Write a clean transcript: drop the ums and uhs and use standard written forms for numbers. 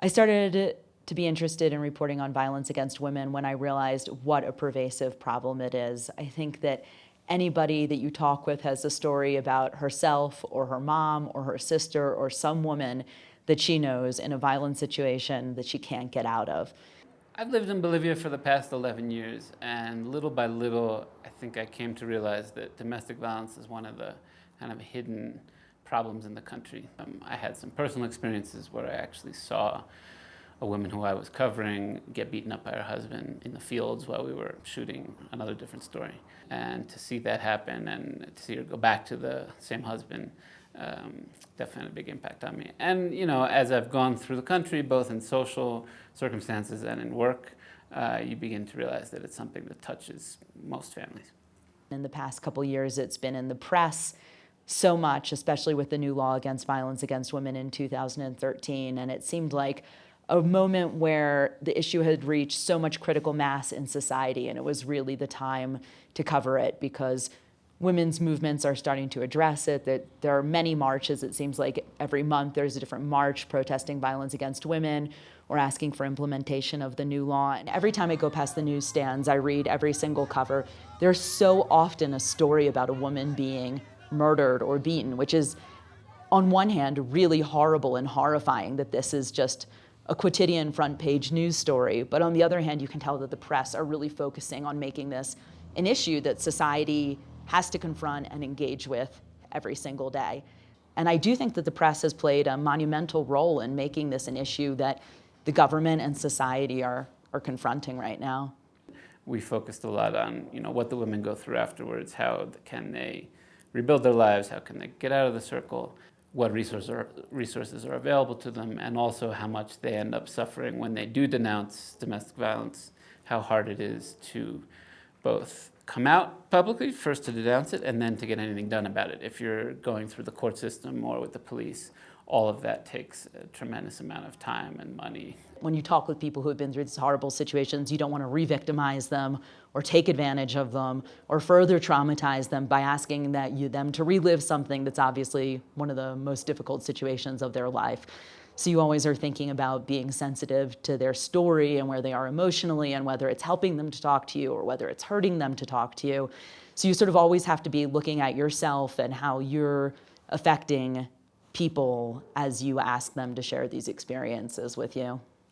I started to be interested in reporting on violence against women when I realized what a pervasive problem it is. I think that anybody that you talk with has a story about herself or her mom or her sister or some woman that she knows in a violent situation that she can't get out of. I've lived in Bolivia for the past 11 years, and little by little, I think I came to realize that domestic violence is one of the kind of hidden problems in the country. I had some personal experiences where I actually saw a woman who I was covering get beaten up by her husband in the fields while we were shooting another different story. And to see that happen and to see her go back to the same husband definitely had a big impact on me. And as I've gone through the country, both in social circumstances and in work, you begin to realize that it's something that touches most families. In the past couple years, it's been in the press so much, especially with the new law against violence against women in 2013, and it seemed like a moment where the issue had reached so much critical mass in society, and it was really the time to cover it because women's movements are starting to address it, that there are many marches. It seems like every month there's a different march protesting violence against women or asking for implementation of the new law. And every time I go past the newsstands, I read every single cover. There's so often a story about a woman being murdered or beaten, which is, on one hand, really horrible and horrifying that this is just a quotidian front page news story. But on the other hand, you can tell that the press are really focusing on making this an issue that society has to confront and engage with every single day. And I do think that the press has played a monumental role in making this an issue that the government and society are confronting right now. We focused a lot on what the women go through afterwards, how can they rebuild their lives, how can they get out of the circle, what resources are available to them, and also how much they end up suffering when they do denounce domestic violence, how hard it is to both come out publicly, first to denounce it, and then to get anything done about it. If you're going through the court system or with the police, all of that takes a tremendous amount of time and money. When you talk with people who have been through these horrible situations, you don't want to re-victimize them or take advantage of them or further traumatize them by asking them to relive something that's obviously one of the most difficult situations of their life. So you always are thinking about being sensitive to their story and where they are emotionally and whether it's helping them to talk to you or whether it's hurting them to talk to you. So you sort of always have to be looking at yourself and how you're affecting people as you ask them to share these experiences with you.